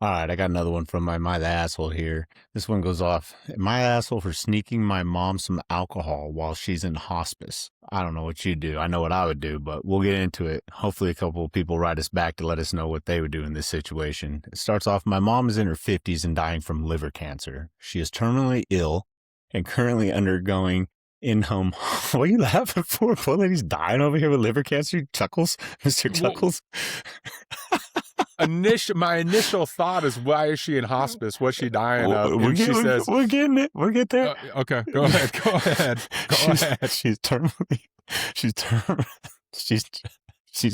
All right, I got another one from my the asshole here. This one goes off. Am I the asshole for sneaking my mom some alcohol while she's in hospice? I don't know what you do. I know what I would do, but we'll get into it. Hopefully, a couple of people write us back to let us know what they would do in this situation. It starts off. My mom is in her 50s and dying from liver cancer. She is terminally ill and currently undergoing in-home. What are you laughing for? Poor lady's dying over here with liver cancer. Chuckles, Mr. Well, Chuckles. my initial thought is, why is she in hospice? What's she dying of? And she says, we're getting it. We'll get there. okay, go ahead. Go ahead. Go ahead. She's terminally, she's term, she's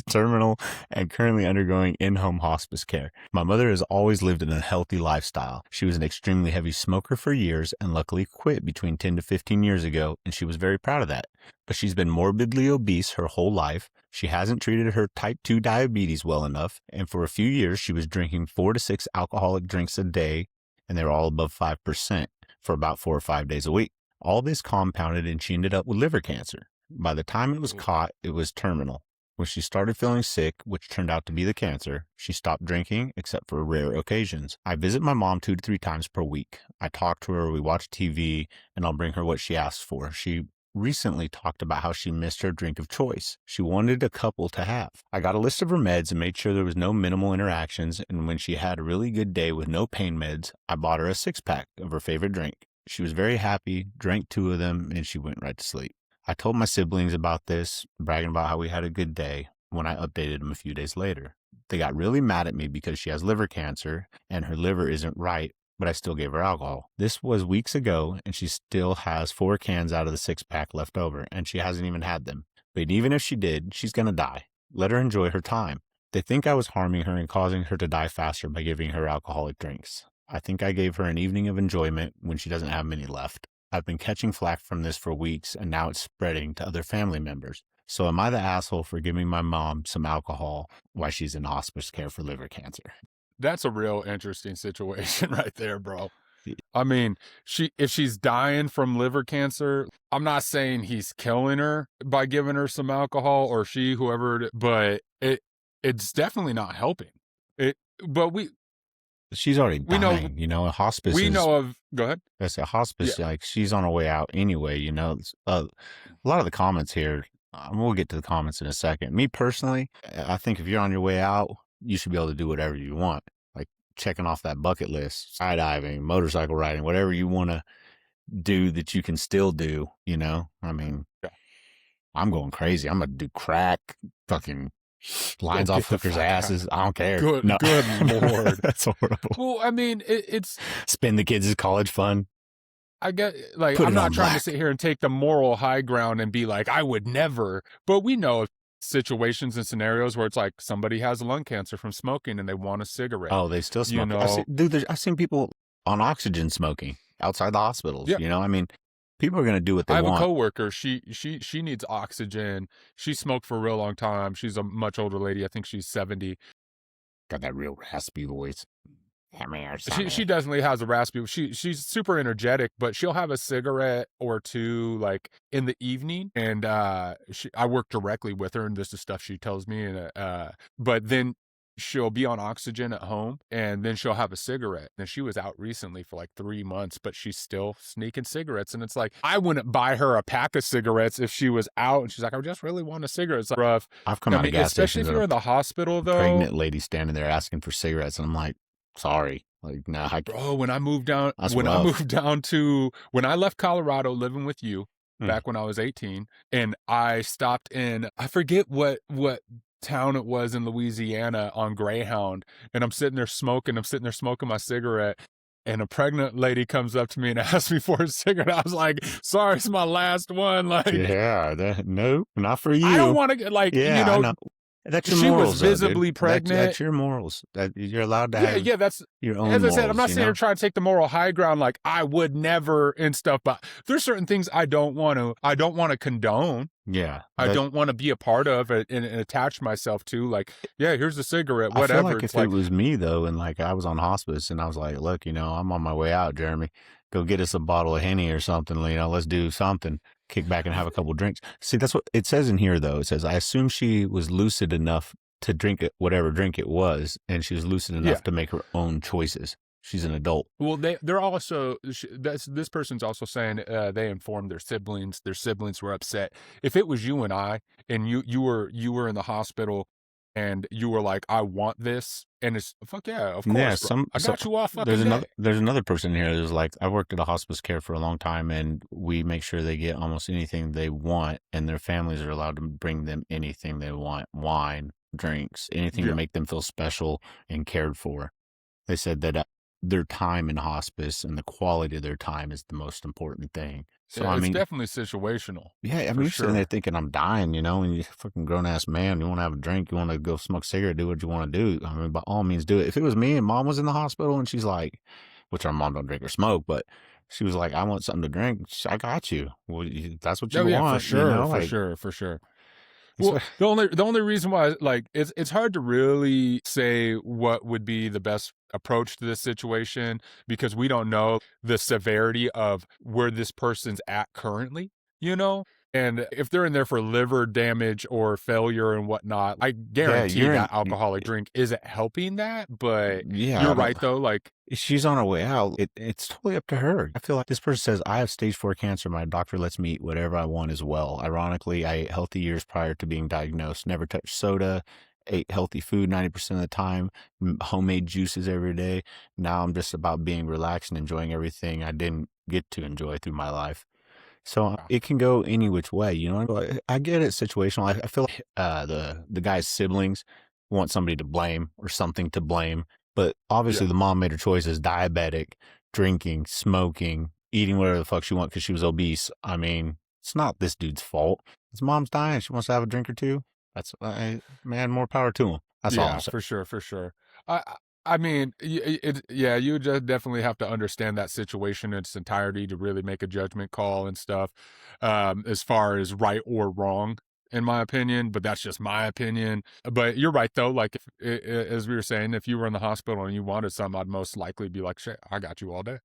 terminal and currently undergoing in-home hospice care. My mother has always lived in a healthy lifestyle. She was an extremely heavy smoker for years and luckily quit between 10 to 15 years ago, and she was very proud of that. But she's been morbidly obese her whole life. She hasn't treated her type 2 diabetes well enough, and for a few years she was drinking 4 to 6 alcoholic drinks a day, and they were all above 5% for about 4 or 5 days a week. All this compounded, and she ended up with liver cancer. By the time it was caught, it was terminal. When she started feeling sick, which turned out to be the cancer, she stopped drinking except for rare occasions. I visit my mom 2 to 3 times per week. I talk to her, we watch TV, and I'll bring her what she asks for. She recently talked about how she missed her drink of choice. She wanted a couple to have. I got a list of her meds and made sure there was no minimal interactions, and when she had a really good day with no pain meds, I bought her a 6-pack of her favorite drink. She was very happy, drank 2 of them, and she went right to sleep. I told my siblings about this, bragging about how we had a good day, when I updated them a few days later. They got really mad at me because she has liver cancer and her liver isn't right, but I still gave her alcohol. This was weeks ago, and she still has 4 cans out of the 6-pack left over, and she hasn't even had them. But even if she did, she's going to die. Let her enjoy her time. They think I was harming her and causing her to die faster by giving her alcoholic drinks. I think I gave her an evening of enjoyment when she doesn't have many left. I've been catching flack from this for weeks, and now it's spreading to other family members. So am I the asshole for giving my mom some alcohol while she's in hospice care for liver cancer? That's a real interesting situation right there, bro. I mean, if she's dying from liver cancer, I'm not saying he's killing her by giving her some alcohol, or whoever, but it's definitely not helping. But she's already dying, a hospice. Go ahead. That's a hospice. Yeah. Like, she's on her way out anyway, a lot of the comments here, we'll get to the comments in a second. Me personally, I think if you're on your way out, you should be able to do whatever you want. Like checking off that bucket list, skydiving, motorcycle riding, whatever you want to do that you can still do, I mean, yeah. I'm going crazy. I'm going to do crack, fucking lines off hookers' asses. I don't care. Good Lord. That's horrible. Well, I mean, it's spend the kids' college fund. I get, like, I'm not trying to sit here and take the moral high ground and be like, I would never, but we know of situations and scenarios where it's like somebody has lung cancer from smoking and they want a cigarette. Oh, they still smoke. I've seen people on oxygen smoking outside the hospitals. Yeah. I mean, people are going to do what they want. I have a coworker. She needs oxygen. She smoked for a real long time. She's a much older lady. I think she's 70. Got that real raspy voice. She definitely has a raspy. She's super energetic, but she'll have a cigarette or two like in the evening. And I work directly with her, and this is stuff she tells me. And but then she'll be on oxygen at home, and then she'll have a cigarette. And she was out recently for like 3 months, but she's still sneaking cigarettes. And it's like, I wouldn't buy her a pack of cigarettes if she was out and she's like, I just really want a cigarette. It's like rough. I've come out of gas especially stations if you're in the hospital, though. Pregnant lady standing there asking for cigarettes, and I'm like, sorry. Like, no. Bro, when I left Colorado living with you back when I was 18, and I stopped in, I forget what town it was in Louisiana on Greyhound, and I'm sitting there smoking my cigarette, and a pregnant lady comes up to me and asks me for a cigarette. I was like, sorry, it's my last one. Like, yeah, no, not for you. I don't want to get like, I know. That's your morals. She was visibly pregnant. That's your morals. That you're allowed to have. Yeah, that's your own. As I said, morals, I'm not sitting here trying to take the moral high ground. Like, I would never and stuff, but there's certain things I don't want to condone. Yeah, I don't want to be a part of it and attach myself to. Like, yeah, here's a cigarette, whatever. I feel like if it was me though, and like I was on hospice, and I was like, look, I'm on my way out, Jeremy. Go get us a bottle of Henny or something. Let's do something. Kick back and have a couple drinks. See, that's what it says in here, though. It says, I assume she was lucid enough to drink it, whatever drink it was, and she was lucid Yeah. enough to make her own choices. She's an adult. Well, they're also this person's also saying they informed their siblings. Their siblings were upset. If it was you and I, and you were in the hospital, and you were like, "I want this," and it's fuck yeah, of Yeah, course, bro. I got you all there's fucking day. another person here who's like, I worked at a hospice care for a long time, and we make sure they get almost anything they want, and their families are allowed to bring them anything they want, wine, drinks, anything to Yeah, make them feel special and cared for. They said that their time in hospice and the quality of their time is the most important thing. So, yeah, I it's mean, definitely situational yeah, I mean, for you're sitting there sure. thinking, I'm dying, and you're a fucking grown ass man. You want to have a drink, you want to go smoke a cigarette, do what you want to do. I mean, by all means, do it. If it was me and mom was in the hospital and she's like, which our mom don't drink or smoke, but she was like, I want something to drink. I got you. Well, that's what you Oh yeah, for want, sure, for like, sure, for sure. it's, Well, the only reason why, like, it's hard to really say what would be the best approach to this situation because we don't know the severity of where this person's at currently, you know? And if they're in there for liver damage or failure and whatnot, I yeah, guarantee that alcoholic drink isn't helping that. But yeah, you're I don't, right though, like, she's on her way out. It's totally up to her. I feel like this person says, I have stage 4 cancer. My doctor lets me eat whatever I want as well. Ironically, I ate healthy years prior to being diagnosed, never touched soda, ate healthy food 90% of the time, homemade juices every day. Now I'm just about being relaxed and enjoying everything I didn't get to enjoy through my life. So it can go any which way, I get it situational. I feel like the guy's siblings want somebody to blame or something to blame, but yeah, obviously the mom made her choices: diabetic, drinking, smoking, eating whatever the fuck she wants because she was obese. I mean, it's not this dude's fault. His mom's dying. She wants to have a drink or two. That's man, more power to him. That's all I'm yeah, saying. for sure, for sure. I mean, yeah, you would just definitely have to understand that situation in its entirety to really make a judgment call and stuff, as far as right or wrong, in my opinion. But that's just my opinion. But you're right though. Like, as we were saying, if you were in the hospital and you wanted something, I'd most likely be like, "Shit, I got you all day,"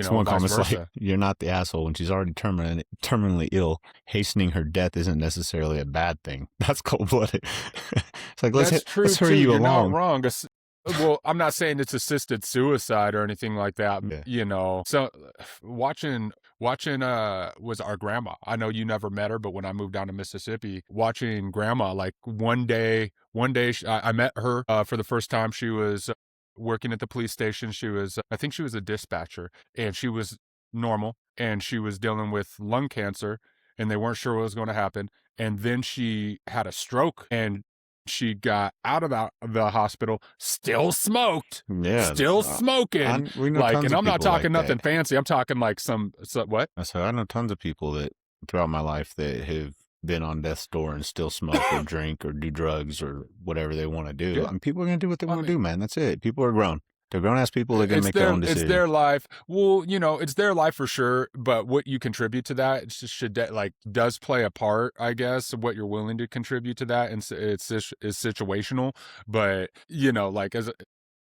Someone vice comments like, versa. "You're not the asshole when she's already terminally ill. Hastening her death isn't necessarily a bad thing." That's cold blooded. It's like That's true let's hurry too. you You're not along. wrong. Well, I'm not saying it's assisted suicide or anything like that, Yeah, So watching was our grandma. I know you never met her, but when I moved down to Mississippi, watching grandma, like one day I met her for the first time. She was working at the police station. She was, I think she was a dispatcher, and she was normal, and she was dealing with lung cancer, and they weren't sure what was going to happen. And then she had a stroke, and she got out of the hospital, yeah. still smoking. We know Like, tons and of I'm not people like talking that. nothing fancy. I'm talking like what? I said I know tons of people that throughout my life that have been on death's door and still smoke or drink or do drugs or whatever they want to do. I Yeah. mean, people are gonna do what they I want to mean, do, man. That's it. People are grown. They're grown ass people. They're gonna make their own it's their decisions. life. Well, it's their life for sure, but what you contribute to that does play a part, I guess. What you're willing to contribute to that, and is situational. But like, as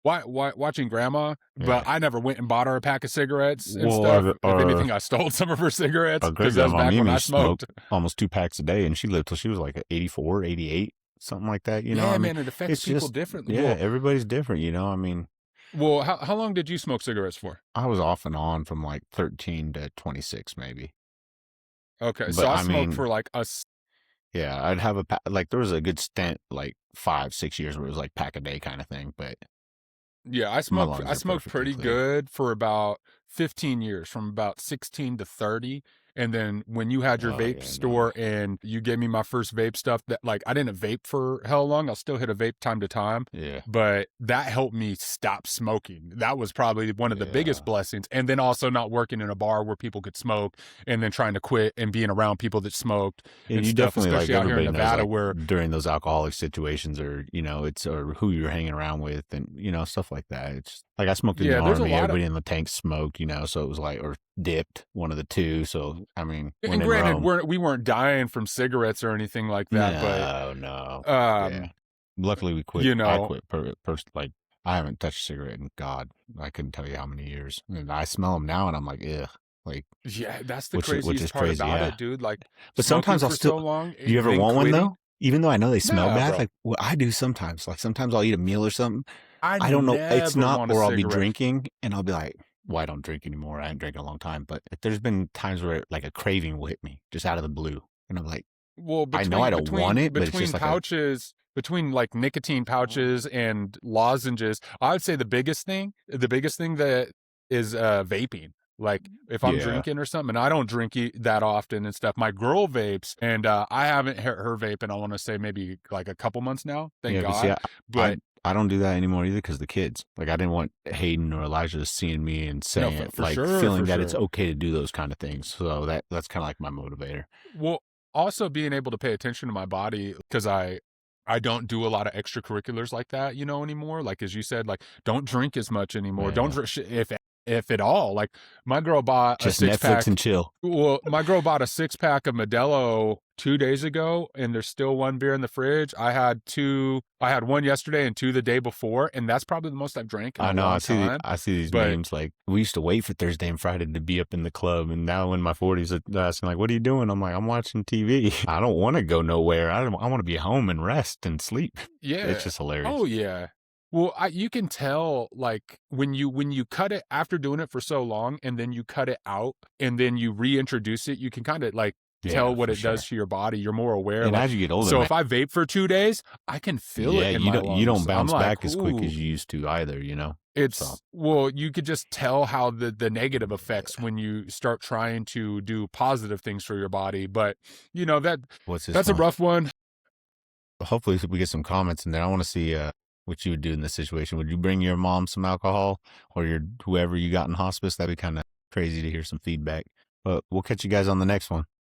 watching grandma, but Yeah. I never went and bought her a pack of cigarettes and Well, stuff. If anything, I stole some of her cigarettes our great because that was grandma back when Mimi I smoked smoked. almost 2 packs a day, and she lived till she was like 84, 88, something like that. Yeah, I mean, man, it affects it's people just, differently. yeah, Well, everybody's different. I mean, how long did you smoke cigarettes for? I was off and on from like 13 to 26, maybe. Okay, so But I I smoked for mean, like yeah, I'd have a pack. Like there was a good stint, like 5, 6 years, where it was like pack a day kind of thing. But yeah, I my smoked lungs I are smoked perfectly pretty clear. good for about 15 years, from about 16 to 30. And then when you had your Oh vape yeah, no. store and you gave me my first vape stuff, that, like, I didn't vape for hell long. I'll still hit a vape time to time, Yeah, but that helped me stop smoking. That was probably one of the biggest yeah. blessings. And then also not working in a bar where people could smoke and then trying to quit and being around people that smoked Yeah, and you stuff, definitely like especially out here in everybody knows Nevada like where, during those alcoholic situations or it's or who you're hanging around with and stuff like that. It's like I smoked in the yeah, there's a army, lot of, everybody in the tank smoked, so it was like or dipped, one of the two. So I mean, when and in granted, Rome. we weren't dying from cigarettes or anything like that, but No, no. Yeah. um, Luckily we quit. you I know, quit like I haven't touched a cigarette in God, I couldn't tell you how many years. And I smell them now and I'm like, ugh. Like yeah, that's the which craziest is part crazy, about yeah. it, dude. Like, But smoking sometimes I'll for still so long, do you ever then want one quitting. though? Even though I know they smell Nah, bad, bro. like what I do sometimes, like sometimes I'll eat a meal or something. I I don't know. It's never not, want a or I'll be cigarette. drinking and I'll be like, well, I don't drink anymore. I haven't drank in a long time. But there's been times where like a craving will hit me just out of the blue. And I'm like, Well, I know I between don't want between it, but it's just between like a, pouches, between like nicotine pouches and lozenges, I would say the biggest thing that is vaping. Like if I'm yeah. drinking or something, and I don't drink that often and stuff. My girl vapes, and I haven't hit her vape in, I want to say maybe like a couple months now. Thank Yeah. But see, God. I, But I don't do that anymore either because the kids. Like I didn't want Hayden or Elijah seeing me and no, saying, for like sure, feeling for that it's sure. okay to do those kind of things. So that's kind of like my motivator. Well, also being able to pay attention to my body because I don't do a lot of extracurriculars like that, anymore. Like as you said, like don't drink as much anymore. Don't Yeah. if at all. Like my girl bought a Just six Netflix pack. and chill. Well, my girl bought a 6-pack of Modelo 2 days ago, and there's still one beer in the fridge. I had two. I had one yesterday and two the day before, and that's probably the most I've drank in I a know. long time. I see these But memes. Like we used to wait for Thursday and Friday to be up in the club, and now in my 40s, they're asking like, "What are you doing?" I'm like, "I'm watching TV. I don't want to go nowhere. I want to be home and rest and sleep." It's yeah. just hilarious. Oh yeah. Well, you can tell like when you cut it after doing it for so long and then you cut it out and then you reintroduce it, you can kind of like Yeah, tell what for it does sure. to your body. You're more aware. And Like, as you get older, so man, if I vape for 2 days, I can feel yeah, it in my you don't lungs. I'm bounce like, back as quick ooh, as you used to either. So well, you could just tell how the negative effects when you start trying to do positive things for your body. But that what's this that's a one? rough one. Hopefully, we get some comments in there. I want to see what you would do in this situation. Would you bring your mom some alcohol or your whoever you got in hospice? That'd be kind of crazy to hear some feedback. But we'll catch you guys on the next one.